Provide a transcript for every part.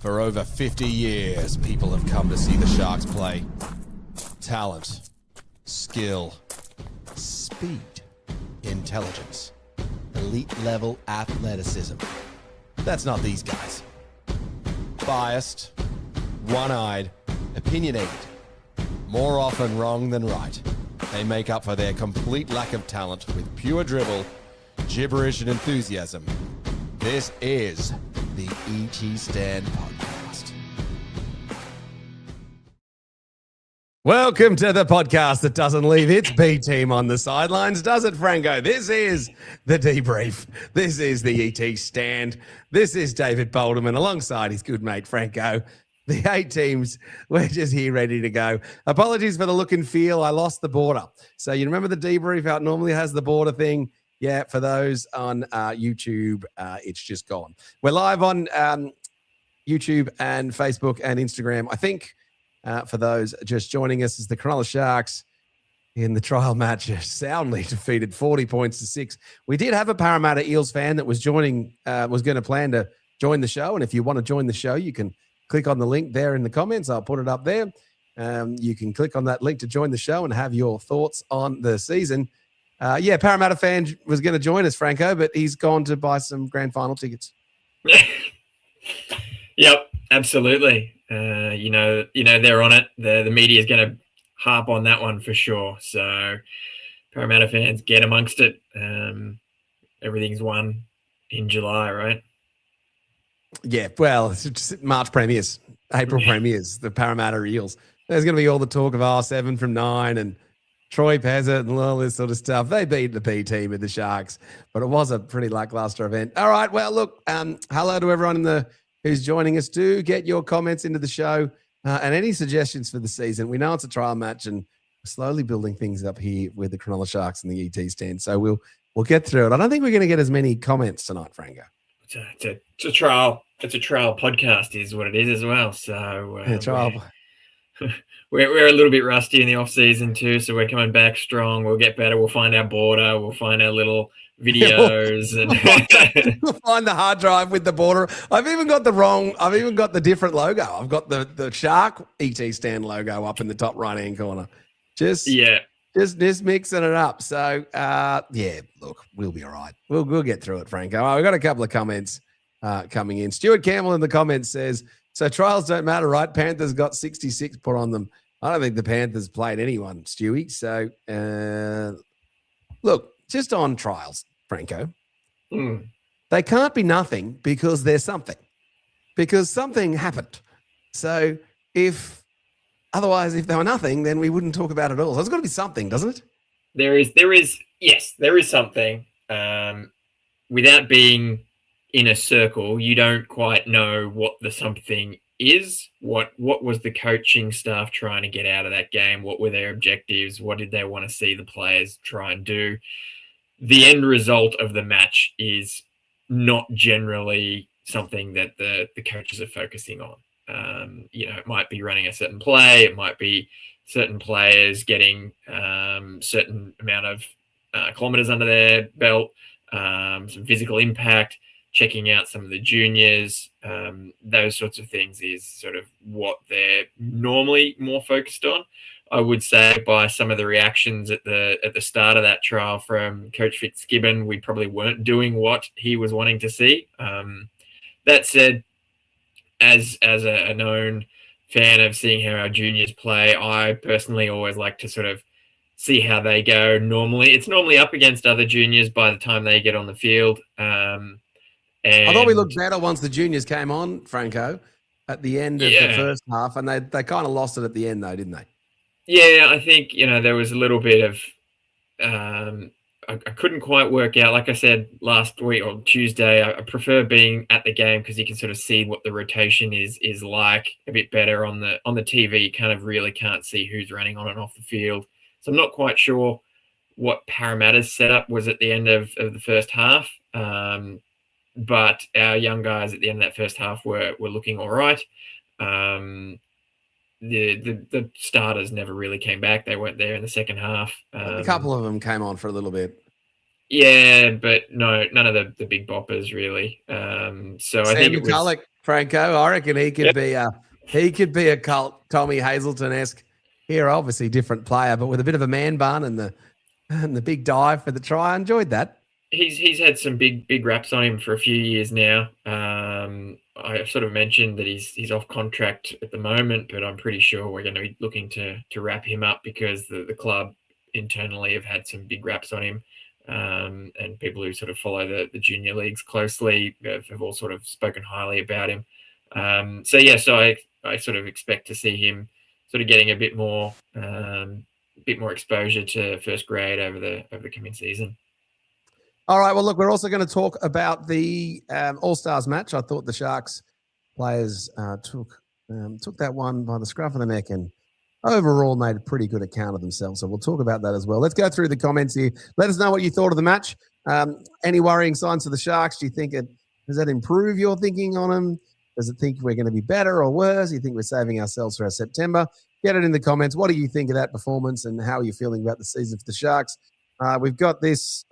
For over 50 years, people have come to see the Sharks play. Talent, skill, speed, intelligence, elite-level athleticism. That's not these guys. Biased, one-eyed, opinionated. More often wrong than right. They make up for their complete lack of talent with pure dribble, gibberish, and enthusiasm. This is the ET Stand Podcast. Welcome to the podcast that doesn't leave its B team on the sidelines, does it, Franco? This is the debrief. This is the ET Stand. This is David Boulderman alongside his good mate, Franco. The 8 teams, we're just here ready to go. Apologies for the look and feel. I lost the border. So you remember the debrief, how it normally has the border thing? Yeah, for those on YouTube, it's just gone. We're live on YouTube and Facebook and Instagram. I think for those just joining us, is the Cronulla Sharks in the trial match soundly defeated 40 points to 6. We did have a Parramatta Eels fan that was going to plan to join the show. And if you want to join the show, you can click on the link there in the comments. I'll put it up there. You can click on that link to join the show and have your thoughts on the season. Parramatta fan was going to join us, Franco, but he's gone to buy some grand final tickets. Yep, absolutely. You know, they're on it. The media is going to harp on that one for sure. So Parramatta fans, get amongst it. Everything's won in July, right? Yeah, well, it's just March premiers, April premiers, the Parramatta Eels. There's going to be all the talk of 7 from 9 and Troy Pezzett and all this sort of stuff. They beat the B team of the Sharks, but it was a pretty lackluster event. All right, well, look, hello to everyone who's joining us. Do get your comments into the show and any suggestions for the season. We know it's a trial match and we're slowly building things up here with the Cronulla Sharks and the ET Stand, so we'll get through it. I don't think we're going to get as many comments tonight, Franco. It's a trial. It's a trial podcast, is what it is as well. So trial. We're a little bit rusty in the off season too, so we're coming back strong. We'll get better. We'll find our border. We'll find our little videos, and we'll find the hard drive with the border. I've even got the different logo. I've got the Shark ET Stand logo up in the top right hand corner. Just mixing it up. So look, we'll be all right. We'll get through it, Franco. We've got a couple of comments coming in. Stuart Campbell in the comments says, so trials don't matter, right? Panthers got 66 put on them. I don't think the Panthers played anyone, Stewie. So, look, just on trials, Franco, they can't be nothing because there's something. Because something happened. So if they were nothing, then we wouldn't talk about it at all. So there's got to be something, doesn't it? There is something. Without being in a circle, you don't quite know what the something is. What was the coaching staff trying to get out of that game? What were their objectives? What did they want to see the players try and do? The end result of the match is not generally something that the coaches are focusing on. It might be running a certain play. It might be certain players getting certain amount of kilometers under their belt, some physical impact, checking out some of the juniors, those sorts of things is sort of what they're normally more focused on. I would say by some of the reactions at the start of that trial from Coach Fitzgibbon, we probably weren't doing what he was wanting to see. That said, as a known fan of seeing how our juniors play, I personally always like to sort of see how they go. It's normally up against other juniors by the time they get on the field. I thought we looked better once the juniors came on, Franco, at the end of the first half, and they kind of lost it at the end, though, didn't they? Yeah, I think, there was a little bit of I couldn't quite work out. Like I said last week or Tuesday, I prefer being at the game because you can sort of see what the rotation is like a bit better on the TV. You kind of really can't see who's running on and off the field. So I'm not quite sure what Parramatta's setup was at the end of the first half. But our young guys at the end of that first half were looking all right. The starters never really came back. They weren't there in the second half. A couple of them came on for a little bit. Yeah, but no, none of the big boppers really. So I think it was Franco. I reckon he could be a cult Tommy Hazelton-esque here. Obviously, different player, but with a bit of a man bun and the big dive for the try. I enjoyed that. He's had some big raps on him for a few years now. I sort of mentioned that he's off contract at the moment, but I'm pretty sure we're going to be looking to wrap him up because the club internally have had some big raps on him. And people who sort of follow the junior leagues closely have all sort of spoken highly about him. So I sort of expect to see him sort of getting a bit more exposure to first grade over the coming season. All right. Well, look, we're also going to talk about the All-Stars match. I thought the Sharks players took that one by the scruff of the neck and overall made a pretty good account of themselves. So we'll talk about that as well. Let's go through the comments here. Let us know what you thought of the match. Any worrying signs for the Sharks? Do you think does that improve your thinking on them? Does it think we're going to be better or worse? Do you think we're saving ourselves for our September? Get it in the comments. What do you think of that performance and how are you feeling about the season for the Sharks? We've got this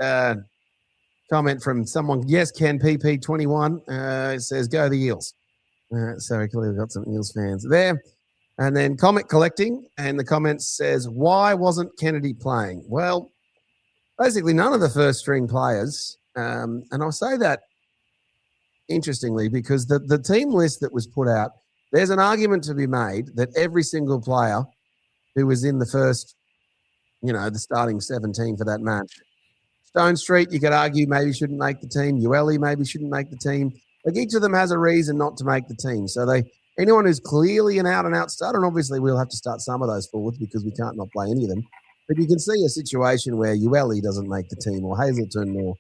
comment from someone. Yes, Ken PP21 says, go the Eels. So we clearly got some Eels fans there. And then comment collecting, and the comment says, why wasn't Kennedy playing? Well, basically none of the first string players, and I'll say that interestingly because the team list that was put out, there's an argument to be made that every single player who was in the first, the starting 17 for that match, Stone Street, you could argue maybe shouldn't make the team. Ueli maybe shouldn't make the team. Like each of them has a reason not to make the team. So anyone who's clearly an out-and-out starter, and obviously we'll have to start some of those forwards because we can't not play any of them. But you can see a situation where Ueli doesn't make the team or Hazelton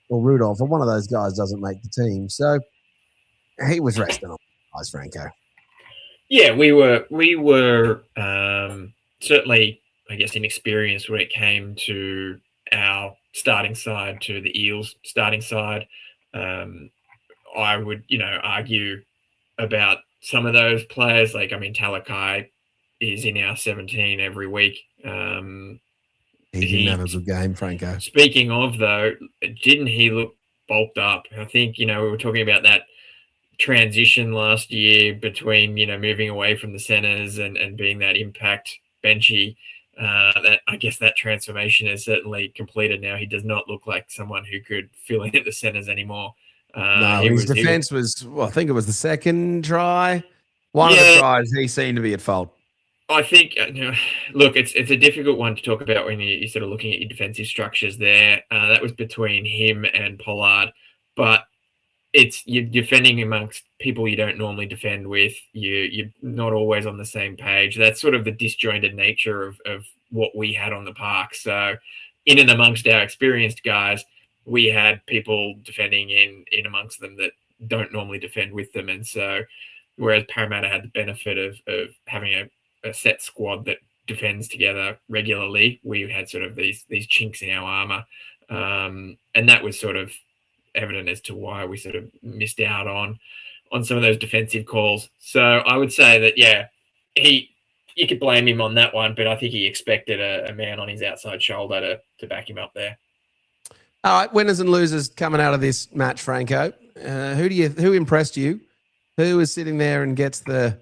or Rudolph or one of those guys doesn't make the team. So he was resting on guys, Franco. Yeah, we were certainly, I guess, inexperienced when it came to our starting side to the Eels starting side. I would, argue about some of those players. Like, Talakai is in our 17 every week. He didn't have a good game, Franco. Speaking of, though, didn't he look bulked up? I think, we were talking about that transition last year between, moving away from the centers and being that impact benchy. That I guess that transformation is certainly completed now. He does not look like someone who could fill in at the centers anymore. His defense was I think it was the second try. One of the tries, he seemed to be at fault. I think, look, it's a difficult one to talk about when you're sort of looking at your defensive structures there. That was between him and Pollard, but you're defending amongst people you don't normally defend with. You're not always on the same page. That's sort of the disjointed nature of what we had on the park. So in and amongst our experienced guys, we had people defending in amongst them that don't normally defend with them. And so whereas Parramatta had the benefit of having a set squad that defends together regularly, we had sort of these chinks in our armor. And that was sort of evident as to why we sort of missed out on some of those defensive calls. So I would say that, you could blame him on that one, but I think he expected a man on his outside shoulder to back him up there. All right, winners and losers coming out of this match, Franco. Who impressed you? Who is sitting there and gets the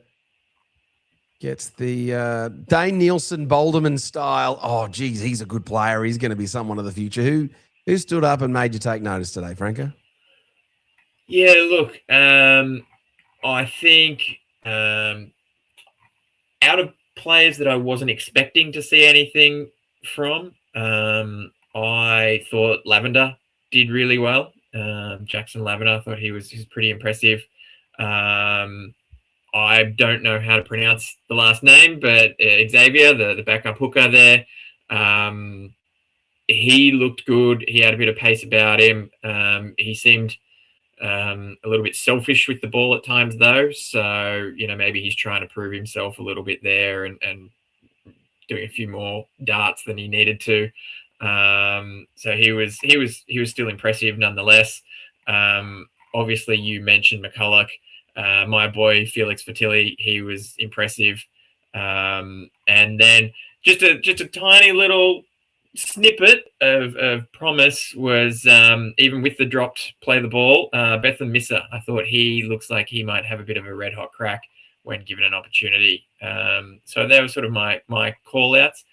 Dane Nielsen Bolderman style? Oh, geez, he's a good player. He's going to be someone of the future. Who stood up and made you take notice today, Franco? Yeah, look, I think out of players that I wasn't expecting to see anything from, I thought Lavender did really well. Jackson Lavender, I thought he's pretty impressive. I don't know how to pronounce the last name, but Xavier, the backup hooker there, he looked good. He had a bit of pace about him. He seemed a little bit selfish with the ball at times, though. So, maybe he's trying to prove himself a little bit there and doing a few more darts than he needed to. So he was still impressive nonetheless. Obviously, you mentioned McCulloch. My boy Felix Fertilli, he was impressive. And then just a tiny little snippet of promise was even with the dropped play the ball, Bethan Misser. I thought he looks like he might have a bit of a red hot crack when given an opportunity. So that was sort of my call outs.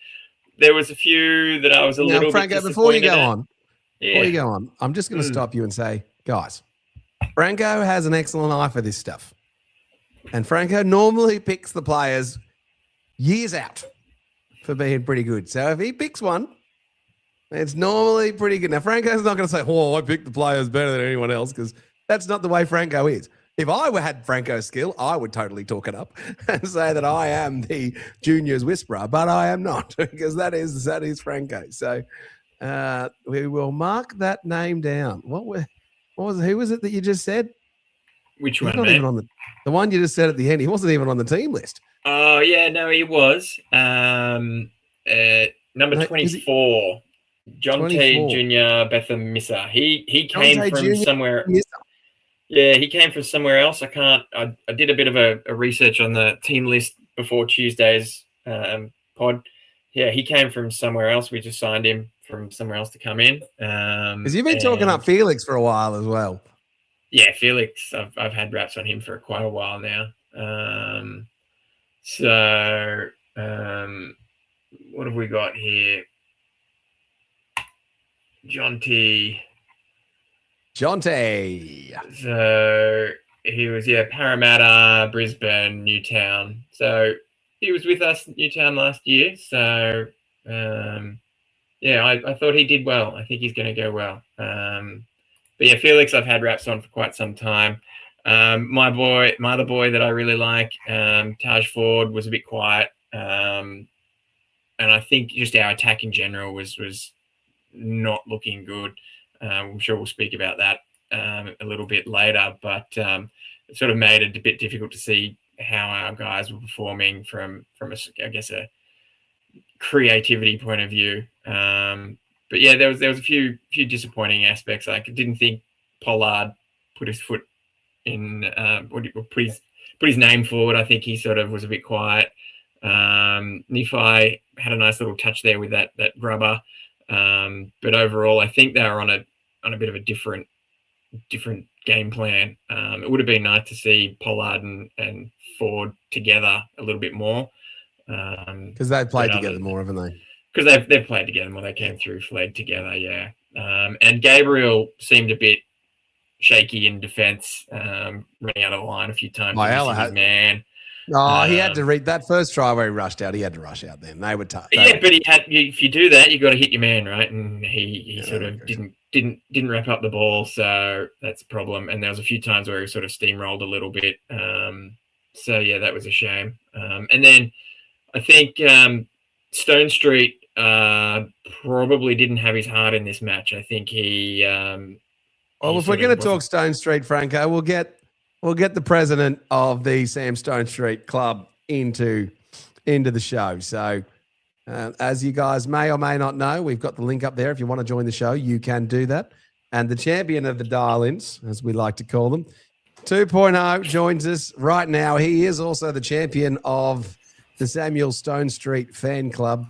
There was a few that I was a little Franco, bit disappointed before you go on, I'm just going to stop you and say, guys, Franco has an excellent eye for this stuff. And Franco normally picks the players years out for being pretty good. So if he picks one, it's normally pretty good. Now, Franco's not going to say, I picked the players better than anyone else, because that's not the way Franco is. If I had Franco's skill, I would totally talk it up and say that I am the juniors whisperer, but I am not, because that is Franco. So we will mark that name down. Who was it that you just said? Which He's one, not mate? even on the one you just said at the end. He wasn't even on the team list. Oh, yeah, no, he was. Number 24, John T. Jr. Betham Misser. He came from somewhere. Yeah, he came from somewhere else. I did a bit of a research on the team list before Tuesday's pod. Yeah, he came from somewhere else. We just signed him from somewhere else to come in. Because you've been talking up Felix for a while as well. Yeah, Felix. I've had raps on him for quite a while now. What have we got here? Jonty. So he was, Parramatta, Brisbane, Newtown. So he was with us at Newtown last year. So, I thought he did well. I think he's going to go well. But yeah, Felix, I've had raps on for quite some time. My other boy that I really like, Taj Ford, was a bit quiet. And I think just our attack in general was not looking good. I'm sure we'll speak about that a little bit later, but it sort of made it a bit difficult to see how our guys were performing from a creativity point of view. But yeah, there was a few disappointing aspects. I didn't think Pollard put his foot in, put his name forward. I think he sort of was a bit quiet. Nephi had a nice little touch there with that grubber. But overall, I think they were on a bit of a different game plan. It would have been nice to see Pollard and Ford together a little bit more. Because they've played together more, haven't they? Because they've played together more. They came through, fled together, yeah. And Gabriel seemed a bit shaky in defence, running out of the line a few times. His man. He had to read that first try where he rushed out. He had to rush out then. They were tough. But he had. If you do that, you got to hit your man, right? And he sort of didn't wrap up the ball, so that's a problem. And there was a few times where he sort of steamrolled a little bit. So yeah, that was a shame. And then I think Stone Street probably didn't have his heart in this match. I think he. Well, if we're going to talk Stone Street, Franco, we'll get the president of the Sam Stone Street Club into the show. So as you guys may or may not know, we've got the link up there. If you want to join the show, you can do that. And the champion of the dial-ins, as we like to call them, 2.0 joins us right now. He is also the champion of the Samuel Stone Street fan club.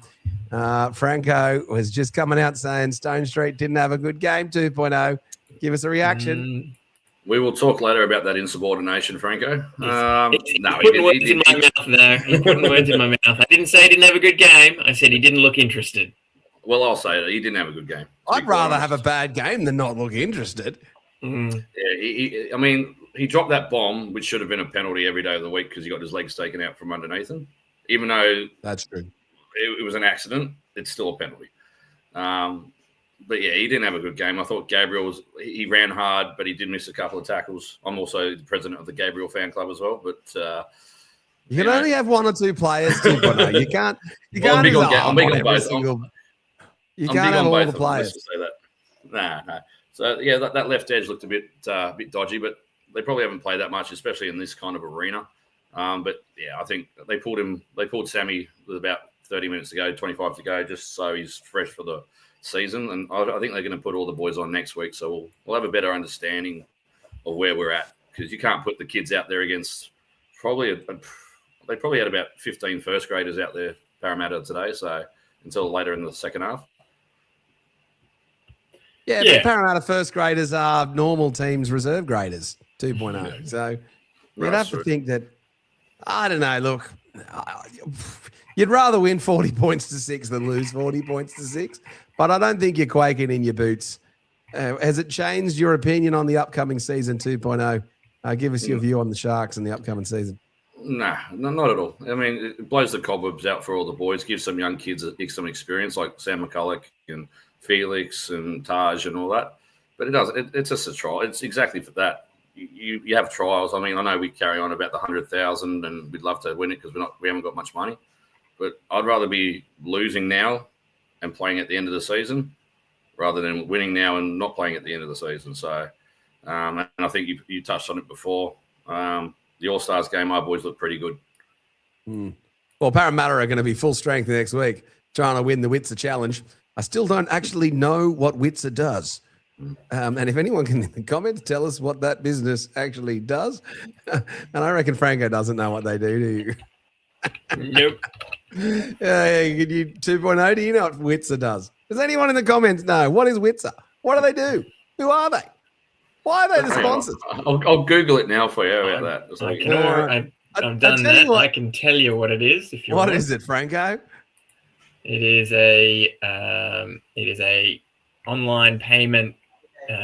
Franco was just coming out saying Stone Street didn't have a good game, 2.0. Give us a reaction. We will talk later about that insubordination, Franco. He's putting words in my mouth there. He's putting words in my mouth. I didn't say he didn't have a good game. I said he didn't look interested. Well, I'll say that he didn't have a good game. I'd rather have a bad game than not look interested. Yeah, he dropped that bomb, which should have been a penalty every day of the week because he got his legs taken out from underneath him. Even though that's true, it was an accident, it's still a penalty. But yeah, he didn't have a good game. I thought Gabriel he ran hard, but he did miss a couple of tackles. I'm also the president of the Gabriel fan club as well, but you can only have one or two players. 2.0. You can't. You can't. I'm big on both. You can't have all the players. To say that. Nah. So yeah, that left edge looked a bit dodgy, but they probably haven't played that much, especially in this kind of arena. But yeah, I think they pulled Sammy with about 30 minutes to go, 25 to go, just so he's fresh for the season. And I think they're going to put all the boys on next week, so we'll have a better understanding of where we're at, because you can't put the kids out there against they probably had about 15 first graders out there, Parramatta today, so until later in the second half. Yeah, Yeah. but Parramatta first graders are normal teams reserve graders 2.0. So you'd have to think that, I don't know, look, you'd rather win 40 points to 6 than lose 40 points to 6. But I don't think you're quaking in your boots. Has it changed your opinion on the upcoming season 2.0? Give us your view on the Sharks and the upcoming season. Nah, no, not at all. I mean, it blows the cobwebs out for all the boys, gives some young kids some experience like Sam McCulloch and Felix and Taj and all that. But it doesn't. It's just a trial. It's exactly for that. You have trials. I mean, I know we carry on about the 100,000 and we'd love to win it because we haven't got much money. But I'd rather be losing now and playing at the end of the season rather than winning now and not playing at the end of the season. So, and I think you touched on it before. The All-Stars game, our boys look pretty good. Well, Parramatta are going to be full strength next week, trying to win the Witzer Challenge. I still don't actually know what Witzer does. And if anyone can in the comments tell us what that business actually does, and I reckon Franco doesn't know what they do you? Nope. Yeah, you 2.0, do you know what Witzer does? Does anyone in the comments know? What is Witzer? What do they do? Who are they? Why are they the sponsors? I'll Google it now for you about that. I've done that. I can tell you what it is if you want. What is it, Franco? It is a online payment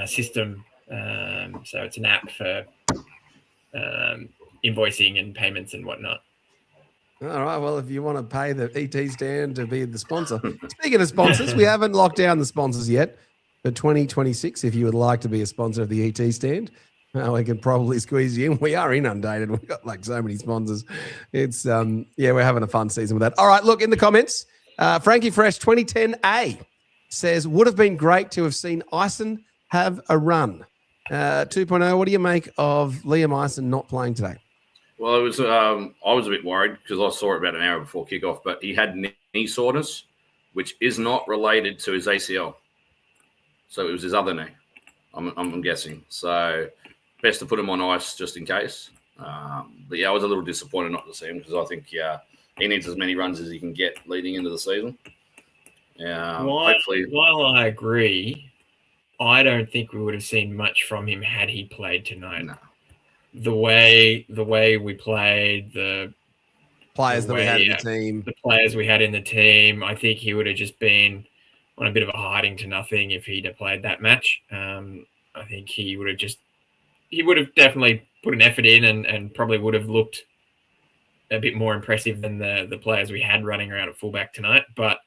system. So it's an app for invoicing and payments and whatnot. All right. Well, if you want to pay the ET stand to be the sponsor. Speaking of sponsors, we haven't locked down the sponsors yet. For 2026, if you would like to be a sponsor of the ET stand, we can probably squeeze you in. We are inundated. We've got like so many sponsors. It's, we're having a fun season with that. All right, look, in the comments, Frankie Fresh 2010A says, would have been great to have seen Ison have a run. 2.0, what do you make of Liam Ison not playing today? Well, it was. I was a bit worried because I saw it about an hour before kickoff, but he had knee soreness, which is not related to his ACL. So it was his other knee, I'm guessing. So best to put him on ice just in case. But yeah, I was a little disappointed not to see him because I think he needs as many runs as he can get leading into the season. Hopefully, while I agree, I don't think we would have seen much from him had he played tonight. No. The way we played, the players that we had in the team, I think he would have just been on a bit of a hiding to nothing if he'd have played that match. I think he would have definitely put an effort in and probably would have looked a bit more impressive than the players we had running around at fullback tonight. But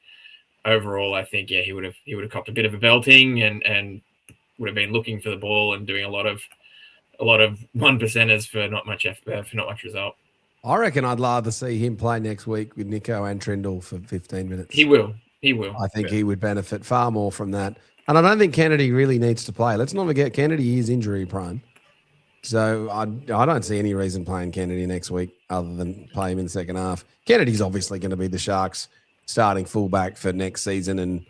overall, I think he would have copped a bit of a belting and would have been looking for the ball and doing a lot of 1%ers for not much result. I reckon I'd rather see him play next week with Nico and Trindle for 15 minutes. He will. I think he would benefit far more from that. And I don't think Kennedy really needs to play. Let's not forget Kennedy is injury prone. So I don't see any reason playing Kennedy next week other than play him in the second half. Kennedy's obviously going to be the Sharks starting fullback for next season and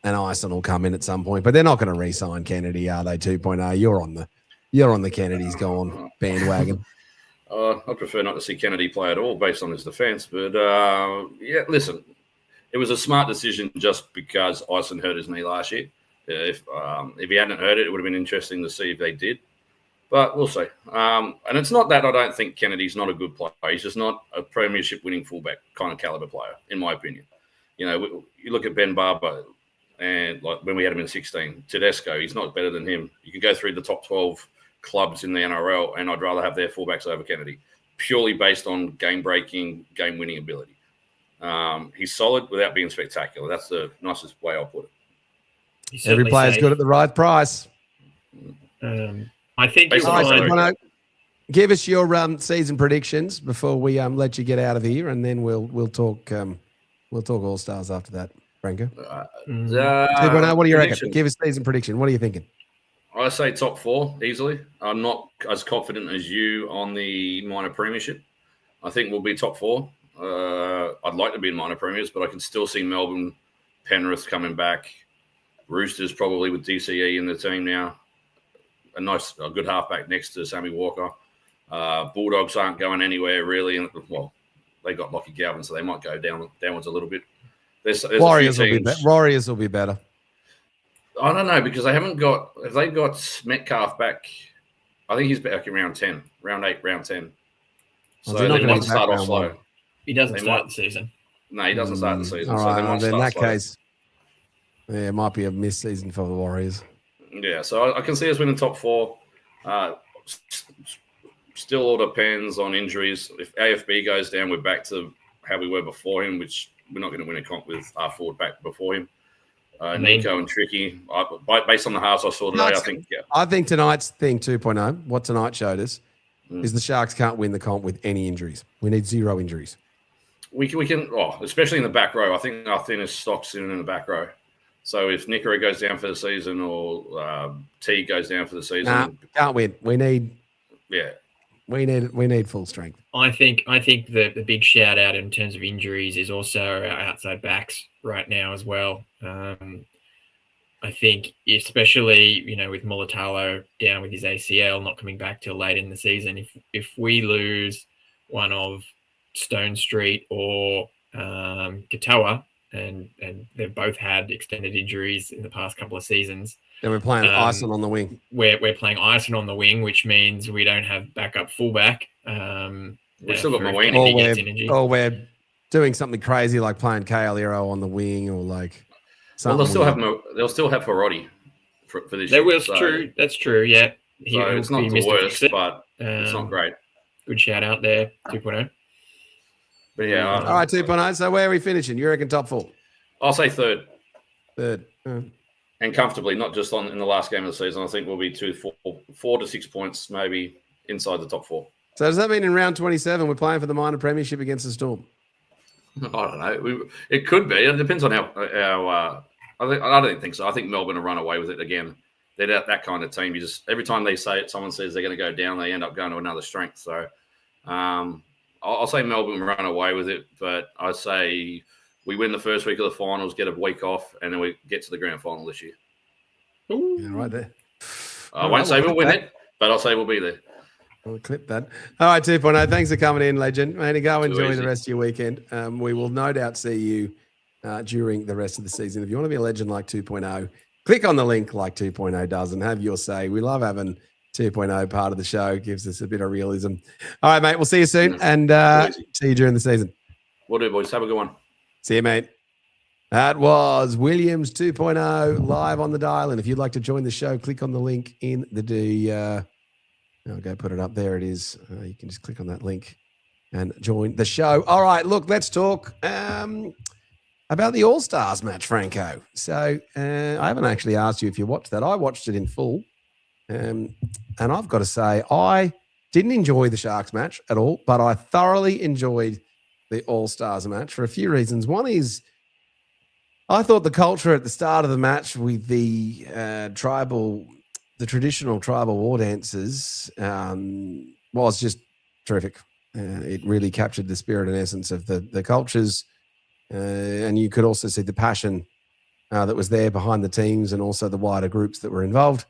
Ison will come in at some point. But they're not going to re-sign Kennedy, are they, 2.0? You're on the Kennedy's gone bandwagon. I prefer not to see Kennedy play at all based on his defence. But, listen, it was a smart decision just because Ison hurt his knee last year. If he hadn't hurt it, it would have been interesting to see if they did. But we'll see. And it's not that I don't think Kennedy's not a good player. He's just not a premiership winning fullback kind of caliber player, in my opinion. You know, you look at Ben Barber and like when we had him in 16, Tedesco, he's not better than him. You can go through the top 12 clubs in the NRL, and I'd rather have their fullbacks over Kennedy, purely based on game-breaking, game-winning ability. He's solid without being spectacular. That's the nicest way I'll put it. Every player's good at the right price. I think you'll find... Give us your season predictions before we let you get out of here, and then we'll talk All Stars after that. Franco, what do you reckon? Give us season prediction. What are you thinking? I say top 4 easily. I'm not as confident as you on the minor premiership. I think we'll be top 4. I'd like to be in minor premiers, but I can still see Melbourne, Penrith coming back. Roosters probably with DCE in the team now. A good halfback next to Sammy Walker. Bulldogs aren't going anywhere really. And, well, they got Lockie Galvin, so they might go downwards a little bit. There's Warriors will be better. I don't know because they haven't got. Have they got Metcalf back? I think he's back in round 10, round 8, round 10. So he not they gonna might be start back off round slow. one? He doesn't They start might- the season. No, he doesn't start the season. All So they right, might then in start that slow. case, yeah, it might be a missed season for the Warriors. Yeah, so I can see us winning top 4. Still all depends on injuries. If AFB goes down, we're back to how we were before him, which we're not going to win a comp with our forward back before him. Nico and Tricky, based on the halves I saw today, I think, yeah. I think tonight's thing 2.0, what tonight showed us, is the Sharks can't win the comp with any injuries. We need 0 injuries. We can, especially in the back row. I think our thinnest stock's in the back row. So if Nico goes down for the season or T goes down for the season, can't win. We need full strength. I think the big shout out in terms of injuries is also our outside backs right now as well. I think especially, with Mulatalo down with his ACL, not coming back till late in the season, if we lose one of Stone Street or Katoa, and they've both had extended injuries in the past couple of seasons. Then we're playing Ison on the wing. We're playing Ison on the wing, which means we don't have backup fullback. We've still got Mawini. Or we're doing something crazy like playing KL on the wing or like something. Well, they'll still have Hiroti for this year. True. That's true, yeah. So it's not the worst, but it's not great. Good shout out there, 2.0. But yeah. All right, 2.0. So where are we finishing? You reckon top 4? I'll say third. Third. And comfortably, not just in the last game of the season. I think we'll be 4 to 6 points, maybe inside the top 4. So does that mean in round 27 we're playing for the minor premiership against the Storm? I don't know. It could be. It depends on how. I don't think so. I think Melbourne will run away with it again. They're that kind of team. You just every time they say it, someone says they're going to go down, they end up going to another strength. So I'll say Melbourne run away with it, but I say we win the first week of the finals, get a week off, and then we get to the grand final this year. Yeah, right there. I won't say we'll win it, but I'll say we'll be there. I'll clip that. All right, 2.0. Thanks for coming in, legend. Man, go enjoy the rest of your weekend. We will no doubt see you during the rest of the season. If you want to be a legend like 2.0, click on the link like 2.0 does and have your say. We love having 2.0 part of the show. Gives us a bit of realism. All right, mate. We'll see you soon and see you during the season. Will do, boys. Have a good one. See you, mate. That was Williams 2.0 live on the dial. And if you'd like to join the show, click on the link in the I'll go put it up. There it is. You can just click on that link and join the show. All right, look, let's talk about the All-Stars match, Franco. So I haven't actually asked you if you watched that. I watched it in full. And I've got to say, I didn't enjoy the Sharks match at all, but I thoroughly enjoyed the All-Stars match for a few reasons. One is I thought the culture at the start of the match with the traditional tribal war dances was just terrific. It really captured the spirit and essence of the cultures. And you could also see the passion that was there behind the teams and also the wider groups that were involved.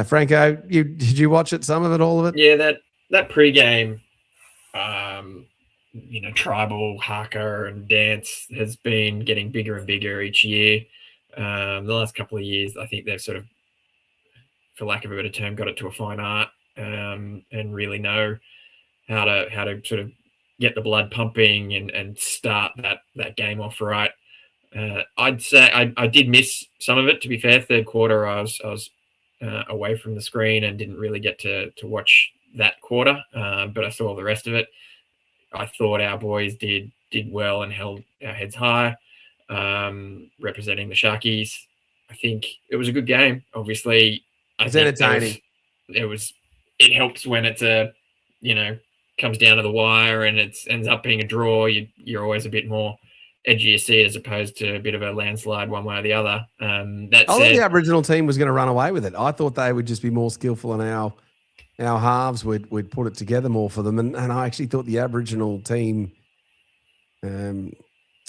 Franco, did you watch it, some of it, all of it? Yeah, that pre-game, tribal haka and dance has been getting bigger and bigger each year. The last couple of years, I think they've sort of, for lack of a better term, got it to a fine art and really know how to sort of get the blood pumping and start that game off right. I'd say I did miss some of it, to be fair. Third quarter, I was away from the screen and didn't really get to watch that quarter, but I saw the rest of it. I thought our boys did well and held our heads high, representing the Sharkies. I think it was a good game. Obviously, it's entertaining. It helps when it's comes down to the wire and it ends up being a draw. You're always a bit more edgy of seat as opposed to a bit of a landslide one way or the other. I thought the Aboriginal team was going to run away with it. I thought they would just be more skillful and our halves would put it together more for them. And I actually thought the Aboriginal team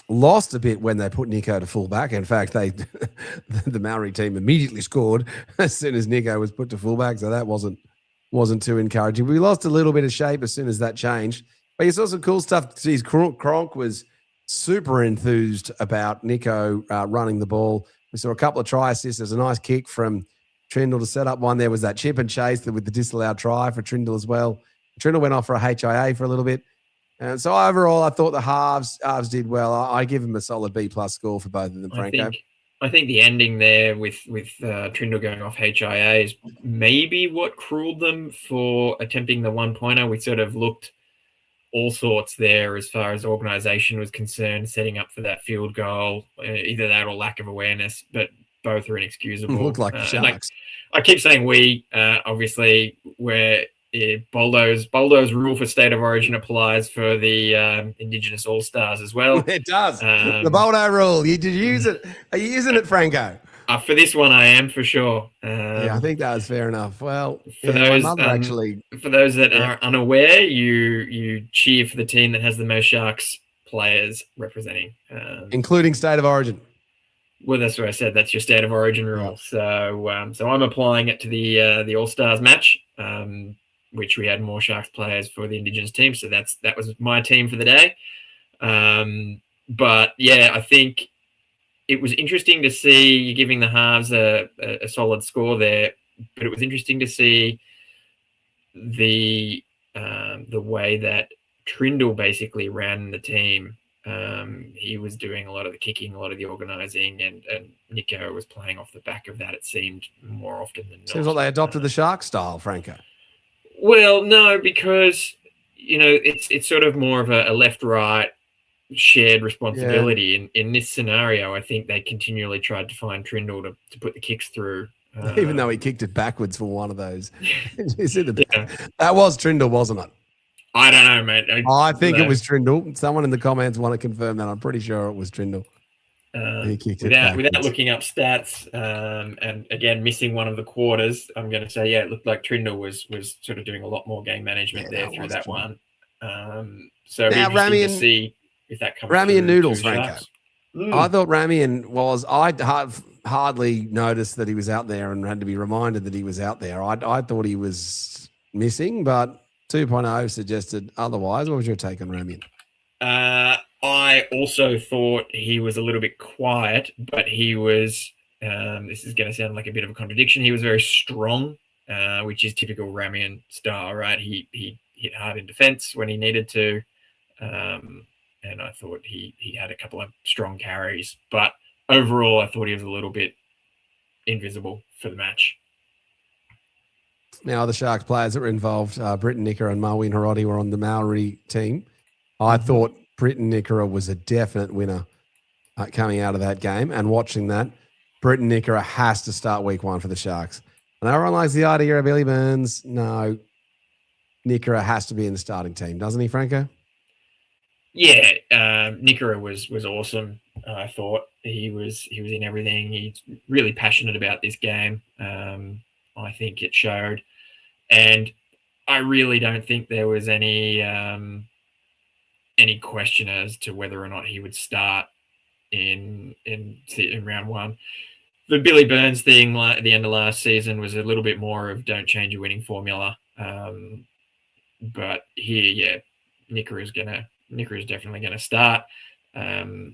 lost a bit when they put Nico to fullback. In fact, the Maori team immediately scored as soon as Nico was put to fullback. So that wasn't too encouraging. We lost a little bit of shape as soon as that changed. But you saw some cool stuff. Kronk was super enthused about Nico running the ball. We saw a couple of try assists. There's a nice kick from Trindle to set up one. There was that chip and chase with the disallowed try for Trindle as well. Trindle went off for a HIA for a little bit. And so overall, I thought the halves did well. I give them a solid B+ score for both of them, Franco. I think the ending there with Trindle going off HIA is maybe what crueled them for attempting the 1-pointer. We sort of looked all sorts there as far as organisation was concerned, setting up for that field goal, either that or lack of awareness, but both are inexcusable. Looked like the Sharks. I keep saying we, obviously, we're Boldo's rule for state of origin applies for the Indigenous All-Stars as well. It does. The Boldo rule. Did you use it? Are you using it, Franco? For this one, I am for sure. Yeah, I think that was fair enough. Well, for those that are unaware, you cheer for the team that has the most Sharks players representing, including state of origin. Well, that's what I said. That's your state of origin rule. So, so I'm applying it to the All Stars match, which we had more Sharks players for the Indigenous team. So that was my team for the day. But yeah, I think it was interesting to see you giving the halves a solid score there, but it was interesting to see the way that Trindle basically ran the team. He was doing a lot of the kicking, a lot of the organising, and Nico was playing off the back of that, it seemed, more often than not. Seems like they adopted the Shark style, Franco. Well, no, because, it's sort of more of a left-right shared responsibility. Yeah. In this scenario, I think they continually tried to find Trindle to put the kicks through. Even though he kicked it backwards for one of those. That was Trindle, wasn't it? I don't know, mate. I think it was Trindle. Someone in the comments want to confirm that. I'm pretty sure it was Trindle. He kicked it without looking up stats, and again missing one of the quarters, I'm going to say it looked like Trindle was sort of doing a lot more game management there through that one. So now Rami to see if that comes. Rami and Noodles, Franco. I thought Ramian was. I hardly noticed that he was out there and had to be reminded that he was out there. I thought he was missing, but 2.0 suggested otherwise. What was your take on Ramian? I also thought he was a little bit quiet, but he was. This is going to sound like a bit of a contradiction. He was very strong, which is typical Ramian style, right? He hit hard in defence when he needed to, and I thought he had a couple of strong carries. But overall, I thought he was a little bit invisible for the match. Now, the Sharks players that were involved, Britton Nickera and Marwin Harodi, were on the Maori team. I thought Britton Nickera was a definite winner coming out of that game. And watching that, Britton Nickera has to start week 1 for the Sharks. And everyone likes the idea of Billy Burns. No, Nickera has to be in the starting team, doesn't he, Franco? Yeah, Nickera was awesome. I thought he was in everything. He's really passionate about this game. I think it showed, and I really don't think there was any question as to whether or not he would start in round 1. The Billy Burns thing at the end of last season was a little bit more of don't change your winning formula. But here, yeah, Nickera is definitely gonna start, and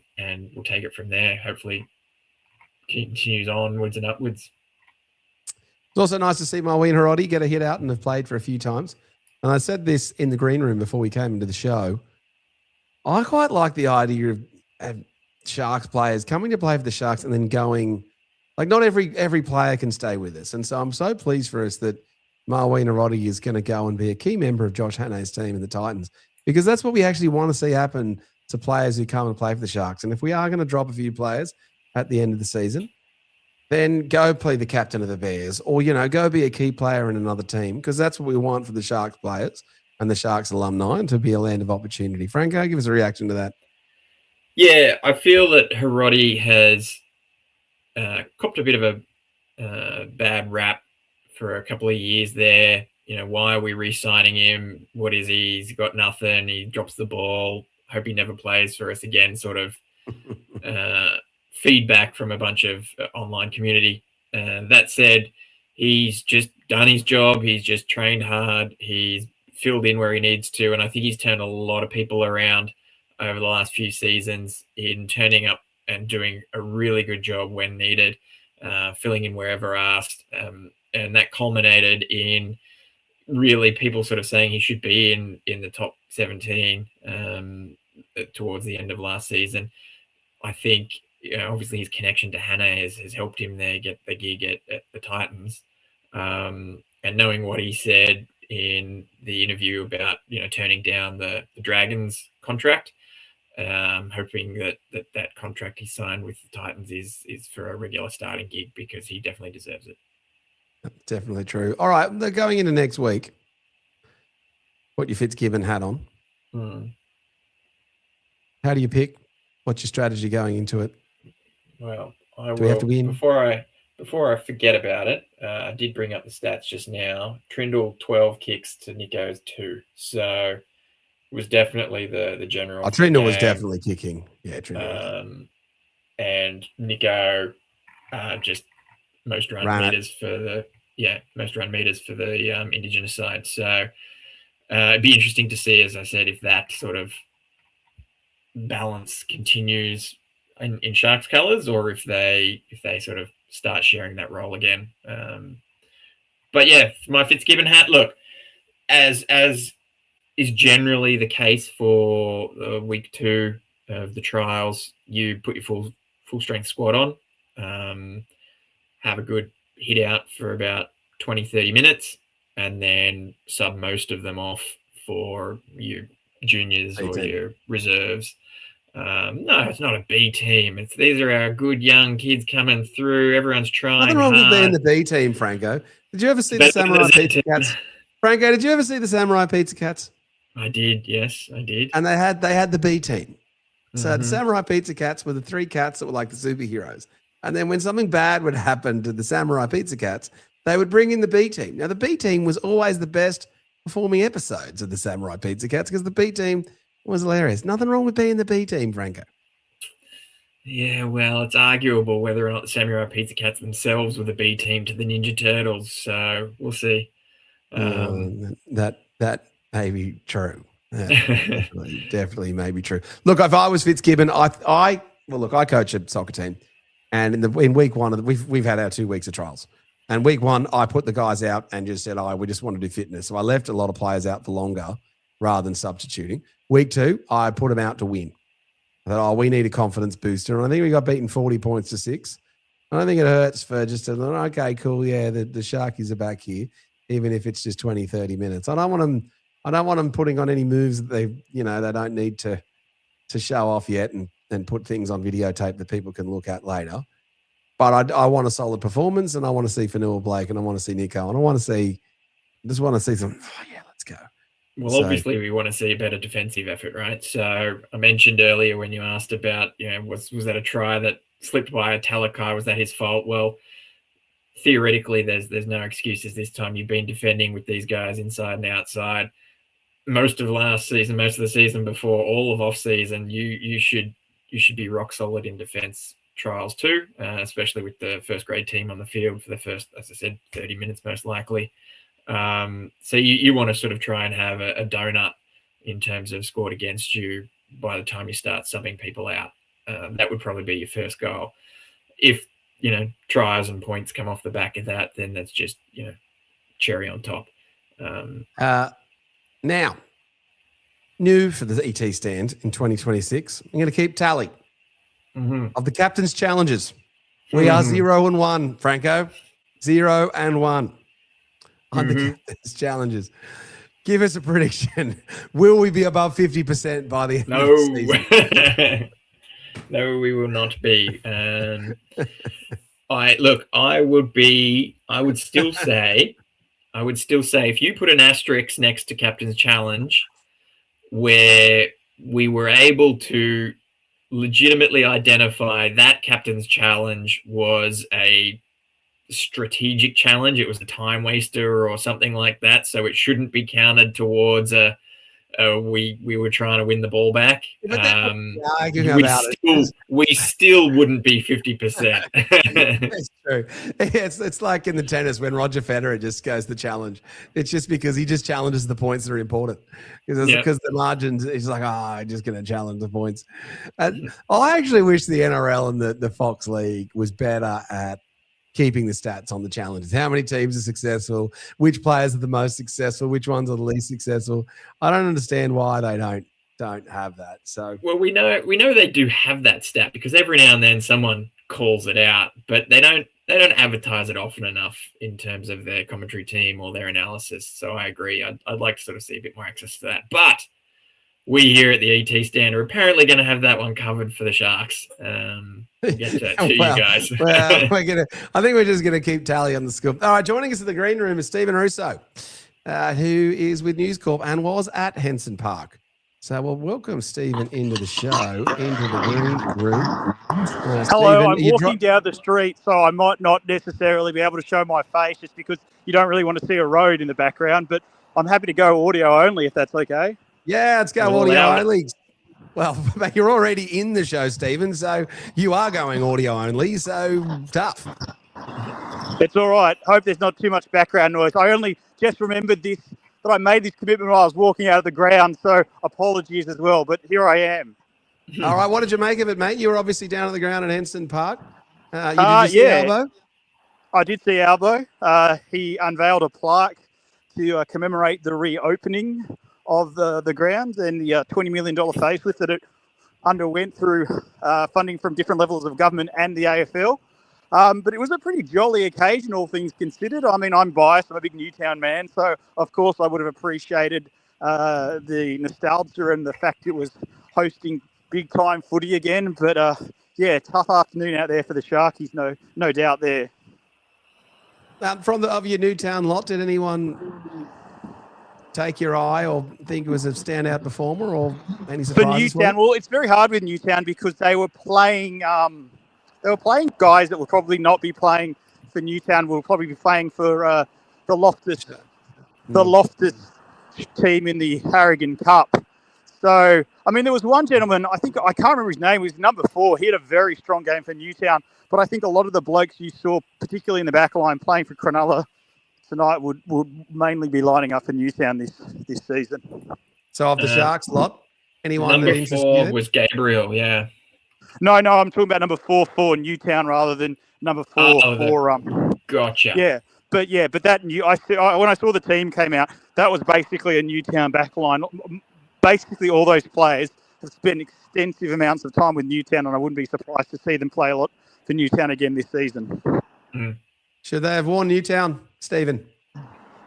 we'll take it from there. Hopefully, continues onwards and upwards. It's also nice to see Marwin Harodi get a hit out and have played for a few times. And I said this in the green room before we came into the show. I quite like the idea of Sharks players coming to play for the Sharks and then going, like, not every player can stay with us. And so I'm so pleased for us that Marwin Harodi is going to go and be a key member of Josh Hannay's team in the Titans, because that's what we actually want to see happen to players who come and play for the Sharks. And if we are going to drop a few players at the end of the season, then go play the captain of the Bears, or, go be a key player in another team, because that's what we want for the Sharks players and the Sharks alumni, and to be a land of opportunity. Franco, give us a reaction to that. Yeah, I feel that Harodi has copped a bit of a bad rap for a couple of years there. Why are we re-signing him? What is he? He's got nothing. He drops the ball. Hope he never plays for us again, sort of feedback from a bunch of online community. That said, he's just done his job. He's just trained hard. He's filled in where he needs to. And I think he's turned a lot of people around over the last few seasons in turning up and doing a really good job when needed, filling in wherever asked. And that culminated in really people sort of saying he should be in the top 17 towards the end of last season. I think, obviously his connection to Hannah has helped him there get the gig at the Titans. And knowing what he said in the interview about, turning down the Dragons contract, hoping that contract he signed with the Titans is for a regular starting gig, because he definitely deserves it. Definitely true. All right, they're going into next week. Put your Fitzgibbon hat on. How do you pick? What's your strategy going into it? Well, we have to win? Before I forget about it, I did bring up the stats just now. Trindle 12 kicks to Nico's 2. So it was definitely the general. Trindle was definitely kicking. Yeah, Trindle. And Nico just most run meters for the Indigenous side. So it'd be interesting to see, as I said, if that sort of balance continues in Sharks colours, or if they sort of start sharing that role again. But yeah, my Fitzgibbon hat. Look, as is generally the case for week 2 of the trials, you put your full strength squad on, have a good hit out for about 20-30 minutes, and then sub most of them off for your juniors or your reserves. No, it's not a B team. These are our good young kids coming through. Everyone's trying. Nothing wrong with being the B team, Franco. Did you ever see the Samurai Pizza Cats? Franco, did you ever see the Samurai Pizza Cats? I did. Yes, I did. And they had the B team. So the Samurai Pizza Cats were the 3 cats that were like the superheroes. And then when something bad would happen to the Samurai Pizza Cats, they would bring in the B team. Now, the B team was always the best performing episodes of the Samurai Pizza Cats, because the B team was hilarious. Nothing wrong with being the B team, Franco. Yeah, well, it's arguable whether or not the Samurai Pizza Cats themselves were the B team to the Ninja Turtles. So we'll see. That may be true. Definitely may be true. Look, if I was Fitzgibbon, I coach a soccer team. And in week 1, we've had our 2 weeks of trials. And week 1, I put the guys out and just said, we just want to do fitness. So I left a lot of players out for longer rather than substituting. Week 2, I put them out to win. I thought, we need a confidence booster. And I think we got beaten 40 points to 6. I don't think it hurts for just to, okay, cool, yeah, the Sharkies are back here, even if it's just 20, 30 minutes. I don't want them putting on any moves that they don't need to show off yet and put things on videotape that people can look at later. But I want a solid performance, and I want to see Fanua Blake, and I want to see Nico, and I just want to see some, let's go. Well, obviously we want to see a better defensive effort, right? So I mentioned earlier when you asked about, was that a try that slipped by Talakai? Was that his fault? Well, theoretically, there's no excuses this time. You've been defending with these guys inside and outside. Most of last season, most of the season before, all of off season, you should be rock solid in defense trials too, especially with the first grade team on the field for the first, as I said, 30 minutes most likely. So you want to sort of try and have a donut in terms of scored against you by the time you start subbing people out. That would probably be your first goal. If tries and points come off the back of that, then that's just cherry on top. Now, new for the ET stand in 2026, I'm going to keep tally of the captain's challenges. We are 0-1, Franco. 0-1 on the captain's challenges. Give us a prediction. Will we be above 50% by the end of the season? No, we will not be. I would still say if you put an asterisk next to Captain's Challenge, where we were able to legitimately identify that Captain's Challenge was a strategic challenge, it was a time waster or something like that, so it shouldn't be counted towards a we were trying to win the ball back. But arguing about we still wouldn't be 50%. It's true. It's like in the tennis when Roger Federer just goes the challenge. It's just because he just challenges the points that are important. Because the margins, he's like, I'm just going to challenge the points. I actually wish the NRL and the Fox League was better at keeping the stats on the challenges. How many teams are successful? Which players are the most successful? Which ones are the least successful? I don't understand why they don't have that. So we know they do have that stat because every now and then someone calls it out, but they don't advertise it often enough in terms of their commentary team or their analysis. So I agree. I'd like to sort of see a bit more access to that. But we here at the ET stand are apparently going to have that one covered for the Sharks. Get to you guys. I think we're just going to keep tally on the scoop. All right, joining us in the green room is Stephen Russo, who is with News Corp and was at Henson Park. So we'll welcome Stephen into the show, into the green room. Hello, Stephen, I'm walking down the street, so I might not necessarily be able to show my face just because you don't really want to see a road in the background, but I'm happy to go audio only if that's okay. Yeah, let's go audio only. Well, but you're already in the show, Stephen, so you are going audio only, so tough. It's all right. Hope there's not too much background noise. I only just remembered that I made this commitment while I was walking out of the ground, so apologies as well, but here I am. All right, what did you make of it, mate? You were obviously down at the ground at Henson Park. Did you see Albo? I did see Albo. He unveiled a plaque to commemorate the reopening of the ground and the $20 million facelift that it underwent through funding from different levels of government and the AFL. But it was a pretty jolly occasion, all things considered. I mean, I'm biased. I'm a big Newtown man. So, of course, I would have appreciated the nostalgia and the fact it was hosting big-time footy again. But, tough afternoon out there for the Sharkies, no doubt there. Of your Newtown lot, did anyone take your eye or think it was a standout performer or any surprises? For Newtown, well, it's very hard with Newtown because they were playing guys that will probably not be playing for Newtown. Will probably be playing for the Loftus team in the Harrigan Cup. So, I mean, there was one gentleman, I can't remember his name, he was number 4. He had a very strong game for Newtown, but I think a lot of the blokes you saw, particularly in the back line, playing for Cronulla tonight would mainly be lining up for Newtown this season. So of the Sharks lot, anyone number 4 was Gabriel, yeah. No, I'm talking about number 4 for Newtown rather than number 4 for Gotcha. Yeah, but that when I saw the team came out, that was basically a Newtown backline. Basically, all those players have spent extensive amounts of time with Newtown, and I wouldn't be surprised to see them play a lot for Newtown again this season. Mm. Should they have worn Newtown, Stephen?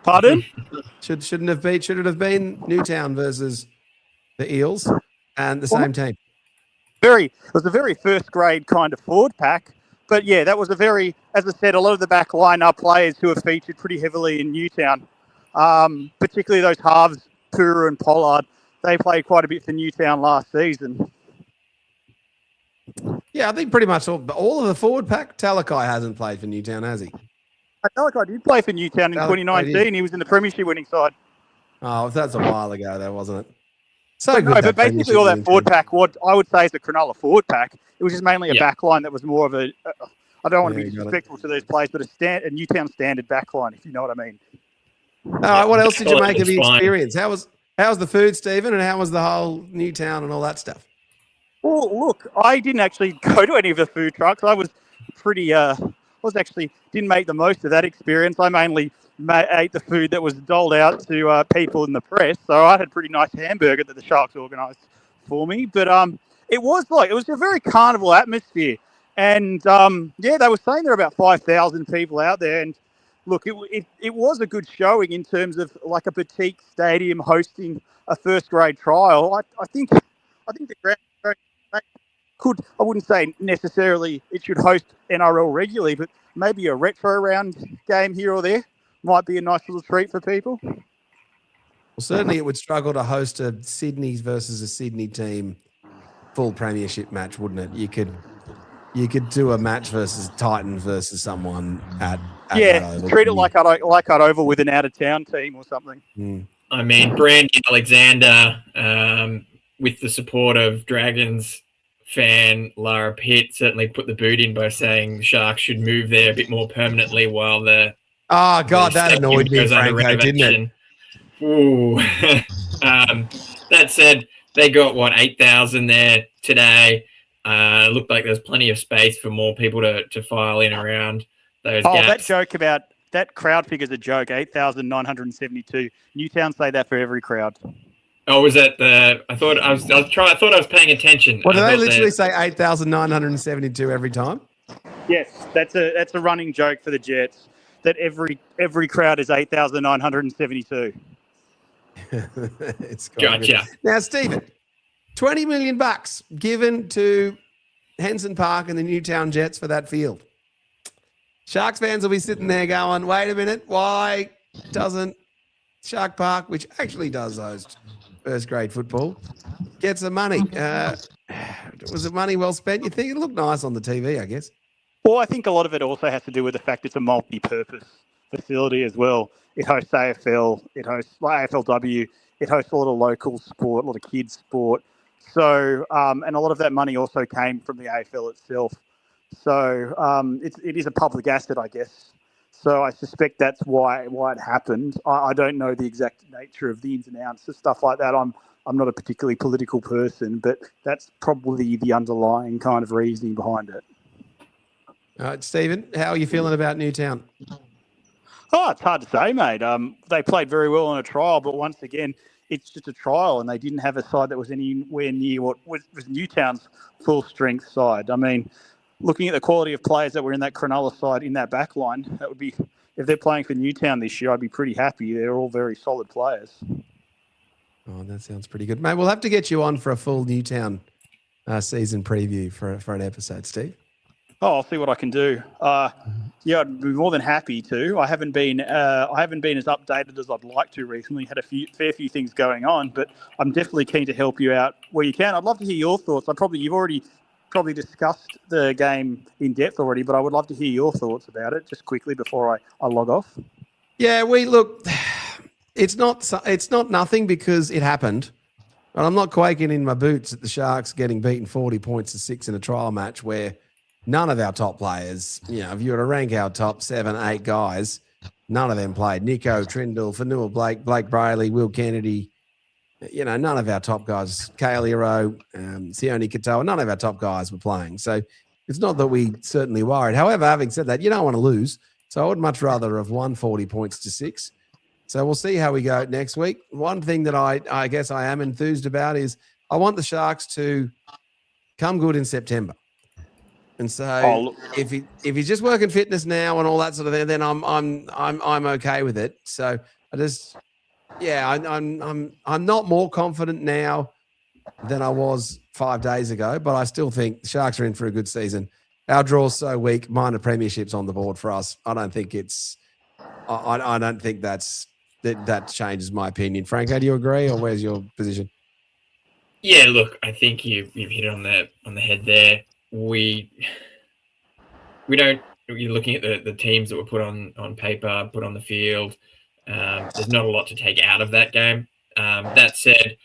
Pardon? Should it have been Newtown versus the Eels and the same team? It was a very first grade kind of forward pack, but yeah, that was as I said, a lot of the back line are players who have featured pretty heavily in Newtown, particularly those halves, Pura and Pollard. They played quite a bit for Newtown last season. Yeah, I think pretty much all of the forward pack. Talakai hasn't played for Newtown, has he? Talakai did play for Newtown in 2019. He was in the premiership winning side. Oh, that's a while ago, though, wasn't it? But basically all that forward pack, what I would say is the Cronulla forward pack, it was just mainly a back line that was more of a, I don't want to be disrespectful to those players, but a Newtown standard back line, if you know what I mean. All right, what else did you make of the experience? How was the food, Stephen, and how was the whole Newtown and all that stuff? Well, look, I didn't actually go to any of the food trucks. I was didn't make the most of that experience. I mainly ate the food that was doled out to people in the press. So I had a pretty nice hamburger that the Sharks organised for me. But it was a very carnival atmosphere. And they were saying there were about 5,000 people out there. And look, it was a good showing in terms of like a boutique stadium hosting a first grade trial. I think the ground I wouldn't say necessarily it should host NRL regularly, but maybe a retro round game here or there might be a nice little treat for people. Well, certainly it would struggle to host a Sydney's versus a Sydney team full premiership match, wouldn't it? You could do a match versus Titans versus someone at treat it like I'd over with an out of town team or something. I mean, Brandy Alexander, with the support of Dragons fan Lara Pitt, certainly put the boot in by saying the Sharks should move there a bit more permanently while the Oh, God, that stadium annoyed me, goes under Franco, didn't it? renovation. Ooh. That said, they got, 8,000 there today. Looked like there's plenty of space for more people to file in around those gaps. That joke about that crowd figure's a joke. 8,972. Newtown say that for every crowd. Oh, was that the? I thought I was paying attention. Well, do they literally say 8,972 every time? Yes, that's a running joke for the Jets. That every crowd is 8,972. It's gotcha. Now, Stephen, $20 million given to Henson Park and the Newtown Jets for that field. Sharks fans will be sitting there going, wait a minute, why doesn't Shark Park, which actually does host first grade football, get some money? Was it money well spent? You think it looked nice on the TV, I guess? Well, I think a lot of it also has to do with the fact it's a multi-purpose facility as well. It hosts AFL, it hosts AFLW, it hosts a lot of local sport, a lot of kids sport. So, and a lot of that money also came from the AFL itself. So it is a public asset, I guess. So I suspect that's why it happened. I don't know the exact nature of the ins and outs and stuff like that. I'm not a particularly political person, but that's probably the underlying kind of reasoning behind it. All right, Stephen, how are you feeling about Newtown? Oh, it's hard to say, mate. They played very well on a trial, but once again, it's just a trial, and they didn't have a side that was anywhere near what was Newtown's full-strength side. I mean, looking at the quality of players that were in that Cronulla side in that back line, that would be, if they're playing for Newtown this year, I'd be pretty happy. They're all very solid players. Oh, that sounds pretty good. Mate, we'll have to get you on for a full Newtown season preview for an episode, Steve. Oh, I'll see what I can do. Yeah, I'd be more than happy to. I haven't been as updated as I'd like to recently. Had a fair few things going on, but I'm definitely keen to help you out where you can. I'd love to hear your thoughts. You've already probably discussed the game in depth already, but I would love to hear your thoughts about it just quickly before I log off. Yeah, it's not nothing because it happened. But I'm not quaking in my boots at the Sharks getting beaten 40 points to 6 in a trial match where none of our top players, if you were to rank our top 7, 8 guys, none of them played. Nico, Trindle, Fanua Blake, Blake Brayley, Will Kennedy, none of our top guys, Kale Hero, Sione Katoa, none of our top guys were playing. So it's not that we certainly worried. However, having said that, you don't want to lose. So I would much rather have won 40 points to 6. So we'll see how we go next week. One thing that I guess I am enthused about is I want the Sharks to come good in September. And so if he's just working fitness now and all that sort of thing, then I'm okay with it. So I'm not more confident now than I was 5 days ago, but I still think the Sharks are in for a good season. Our draw's so weak, minor premierships on the board for us. I don't think that changes my opinion. Franco, do you agree, or where's your position? Yeah, look, I think you've hit it on the head there. We don't. You're looking at the teams that were put on paper, put on the field. There's not a lot to take out of that game. That said,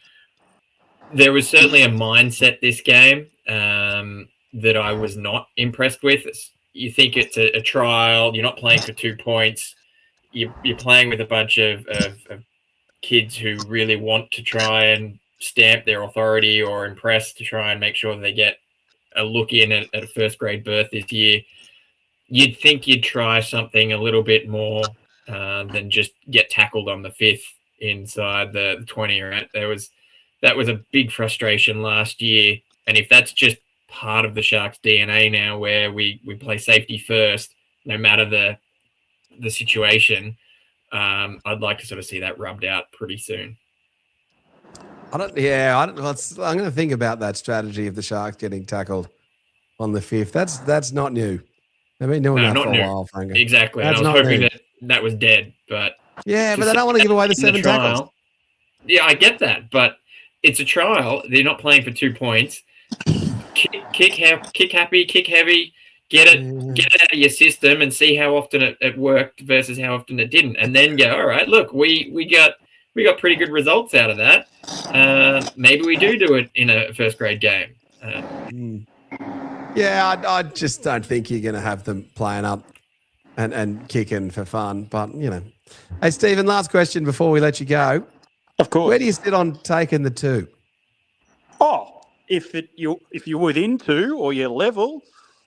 there was certainly a mindset this game that I was not impressed with. You think it's a trial. You're not playing for 2 points. You're playing with a bunch of kids who really want to try and stamp their authority or impress to try and make sure that they get a look in at a first grade berth this year. You'd think you'd try something a little bit more than just get tackled on the 5th inside the 20. Right? That was a big frustration last year, and if that's just part of the Sharks' DNA now, where we play safety first, no matter the situation, I'd like to sort of see that rubbed out pretty soon. I'm going to think about that strategy of the Sharks getting tackled on the 5th. That's not new. They've been doing that for a while, Franco. Exactly. And I was hoping that was dead, but yeah, but they don't want to give away the 7 tackles. Yeah, I get that, but it's a trial. They're not playing for 2 points. Kick happy, kick heavy. Get it out of your system and see how often it worked versus how often it didn't, and then go. All right, look, we we got pretty good results out of that. Maybe we do it in a first grade game. Yeah, I just don't think you're going to have them playing up and kicking for fun. But, you know. Hey, Stephen, last question before we let you go. Of course. Where do you sit on taking the 2? Oh, if you're within 2 or you're level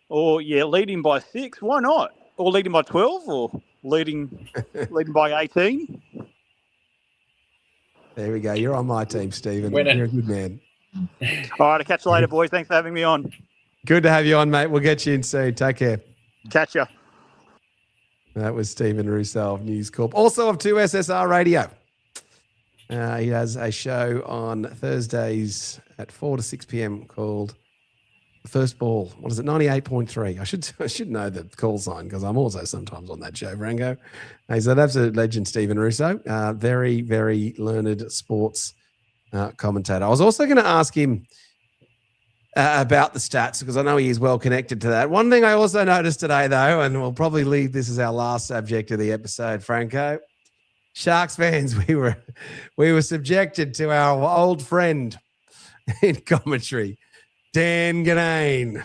or you're leading by 6, why not? Or leading by 12 or leading by 18. There we go. You're on my team, Stephen. Winner. You're a good man. All right, I'll catch you later, boys. Thanks for having me on. Good to have you on, mate. We'll get you in soon. Take care. Catch ya. That was Stephen Russo of News Corp, also of 2SSR Radio. He has a show on Thursdays at 4 to 6 p.m. called First Ball. What is it? 98.3. I should know the call sign because I'm also sometimes on that show, Rango. He's an absolute legend, Stephen Russo. Very, very learned sports commentator. I was also going to ask him about the stats because I know he is well connected to that. One thing I also noticed today, though, and we'll probably leave this as our last subject of the episode, Franco. Sharks fans, we were subjected to our old friend in commentary, Dan Ganane.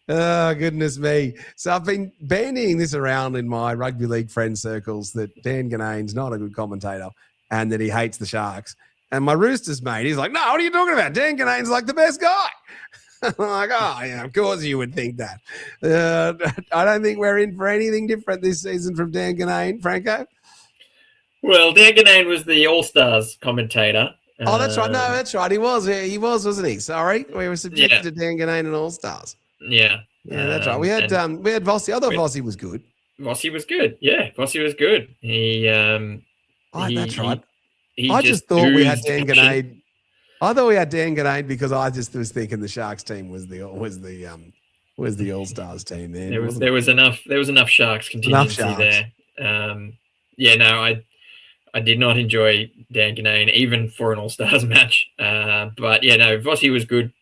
Oh, goodness me. So I've been bandying this around in my rugby league friend circles that Dan Ganane's not a good commentator and that he hates the Sharks. And my Roosters mate, he's like, no, what are you talking about? Dan Ganane's like the best guy. I'm like, oh, yeah, of course you would think that. I don't think we're in for anything different this season from Dan Ganane, Franco. Well, Dan Ganane was the All-Stars commentator. Oh, that's right. No, that's right. He was, wasn't he? Sorry. We were subjected to Dan Ganane and All-Stars. Yeah. Yeah, that's right. We had Vossi. I thought Vossi was good. Vossi was good. Yeah, Vossi was good. That's right. He I just thought we had Dan passion. Ganane. I thought we had Dan Ganane because I just was thinking the Sharks team was the All-Stars team. Then there was enough Sharks contingency there. I did not enjoy Dan Ganane even for an All-Stars match. But yeah, no, Vossi was good.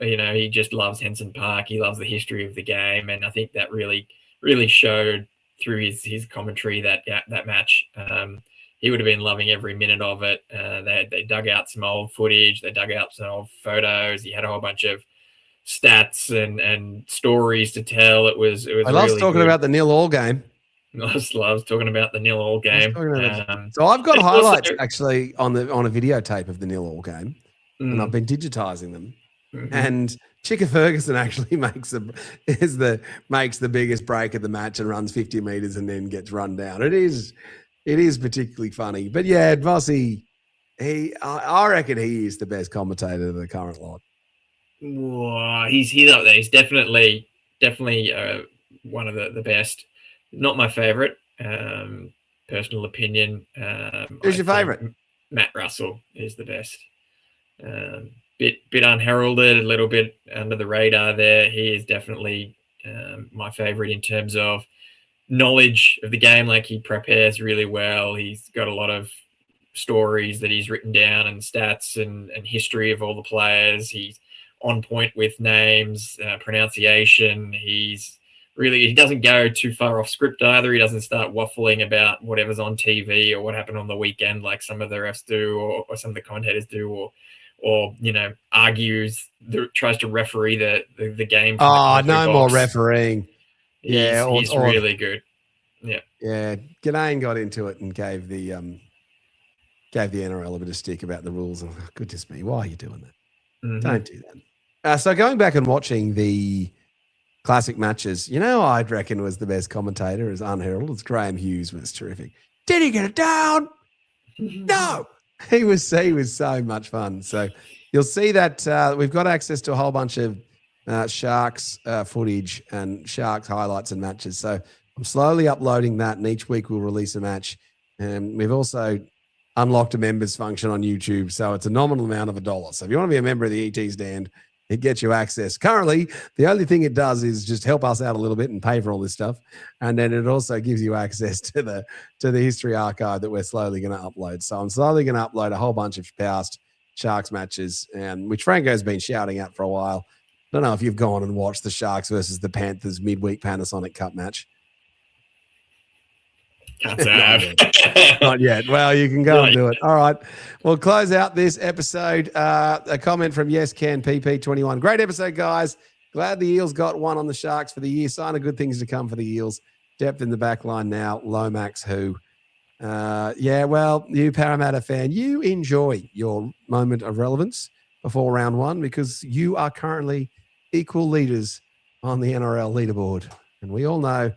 You know, he just loves Henson Park. He loves the history of the game, and I think that really, really showed through his commentary that match. He would have been loving every minute of it. They dug out some old footage. They dug out some old photos. He had a whole bunch of stats and stories to tell. It was. I love really talking good. about the 0-0 game. I loves talking about the 0-0 game. So I've got highlights actually on a videotape of the 0-0 game, and I've been digitizing them. Mm-hmm. And Chicka Ferguson actually makes the biggest break of the match and runs 50 meters and then gets run down. It is particularly funny. But yeah, Vossi, I reckon he is the best commentator of the current lot. Whoa, he's up there. He's definitely one of the best. Not my favorite. Personal opinion. Who's your favorite? Matt Russell is the best. Bit unheralded, a little bit under the radar there. He is definitely my favorite in terms of knowledge of the game. Like, he prepares really well. He's got a lot of stories that he's written down and stats and history of all the players. He's on point with names, pronunciation. He doesn't go too far off script either. He doesn't start waffling about whatever's on TV or what happened on the weekend like some of the refs do or some of the commentators do, or argues, tries to referee the game. Oh, no more refereeing. He's really good. Yeah. Yeah. Ganane got into it and gave the NRL a bit of stick about the rules. And goodness me, why are you doing that? Mm-hmm. Don't do that. So going back and watching the classic matches, I'd reckon was the best commentator as unheralded. It's Graham Hughes was terrific. Did he get it down? No. He was so much fun. So you'll see that we've got access to a whole bunch of Sharks footage and Sharks highlights and matches. So I'm slowly uploading that, and each week we'll release a match. And we've also unlocked a members function on YouTube. So it's a nominal amount of $1. So if you want to be a member of the ET Stand, it gets you access. Currently, the only thing it does is just help us out a little bit and pay for all this stuff. And then it also gives you access to the history archive that we're slowly going to upload. So I'm slowly going to upload a whole bunch of past Sharks matches, which Franco's been shouting out for a while. I don't know if you've gone and watched the Sharks versus the Panthers midweek Panasonic Cup match. Can't say Not yet. Well, you can go and do it. All right. We'll close out this episode. A comment from Yes Can PP21. Great episode, guys. Glad the Eels got one on the Sharks for the year. Sign of good things to come for the Eels. Depth in the back line now. Lomax, who? Yeah, well, you Parramatta fan, you enjoy your moment of relevance before round one because you are currently equal leaders on the NRL leaderboard. And we all know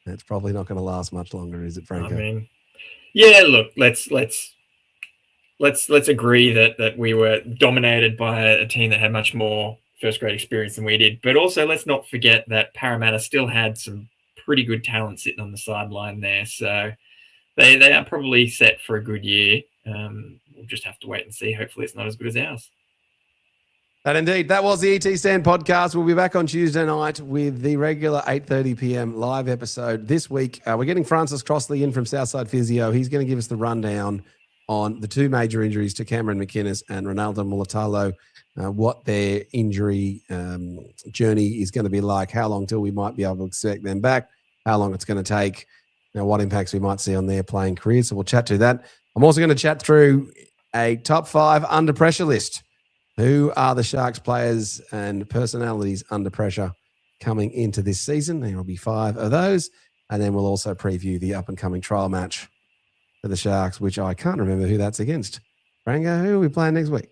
that's probably not going to last much longer, is it, Franco? I mean, yeah, look, let's agree that we were dominated by a team that had much more first grade experience than we did. But also let's not forget that Parramatta still had some pretty good talent sitting on the sideline there. So they are probably set for a good year. We'll just have to wait and see. Hopefully it's not as good as ours. And indeed, that was the ET Stand podcast. We'll be back on Tuesday night with the regular 8:30 p.m. live episode. This week, we're getting Francis Crossley in from Southside Physio. He's going to give us the rundown on the two major injuries to Cameron McInnes and Ronaldo Mulatalo, what their injury journey is going to be like, how long till we might be able to expect them back, how long it's going to take, what impacts we might see on their playing careers. So we'll chat through that. I'm also going to chat through a top 5 under pressure list. Who are the Sharks players and personalities under pressure coming into this season? There will be 5 of those. And then we'll also preview the up-and-coming trial match for the Sharks, which I can't remember who that's against. Franco, who are we playing next week?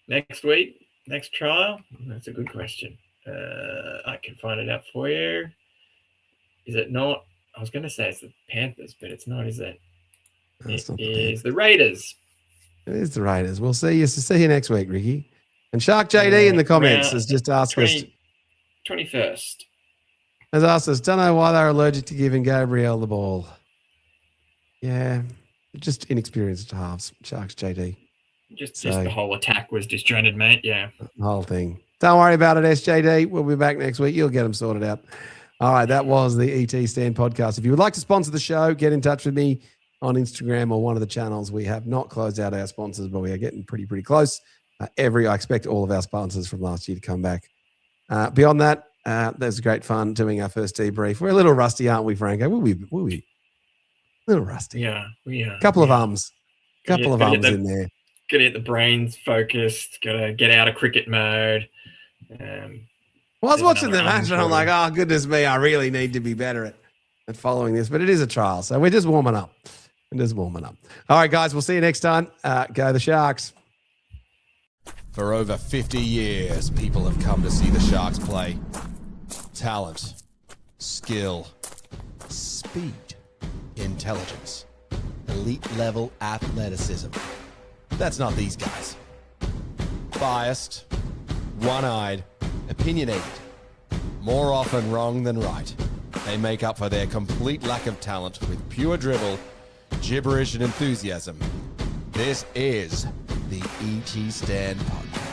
Next week? Next trial? That's a good question. I can find it out for you. Is it not? I was going to say it's the Panthers, but it's not, is it? It is the Raiders. It is the Raiders. We'll see you. See you next week, Ricky. And Shark JD in the comments has just asked us. 21st. Has asked us, don't know why they're allergic to giving Gabriel the ball. Yeah, just inexperienced halves. Sharks JD. Just the whole attack was disjointed, mate. Yeah. The whole thing. Don't worry about it, SJD. We'll be back next week. You'll get them sorted out. All right, that was the ET Stand podcast. If you would like to sponsor the show, get in touch with me on Instagram or one of the channels. We have not closed out our sponsors, but we are getting pretty close. I expect all of our sponsors from last year to come back. Beyond that, there's great fun doing our first debrief. We're a little rusty, aren't we, Franco? Will we? A little rusty. Yeah, we are. Couple of ums in there. Got to get the brains focused. Got to get out of cricket mode. I was watching the match and I'm like, oh, goodness me, I really need to be better at following this. But it is a trial, so we're just warming up. All right, guys, we'll see you next time. Go the Sharks. For over 50 years, people have come to see the Sharks play. Talent, skill, speed, intelligence, elite-level athleticism. That's not these guys. Biased, one-eyed, opinionated, more often wrong than right. They make up for their complete lack of talent with pure dribble, gibberish, and enthusiasm. This is the ET Stand Podcast.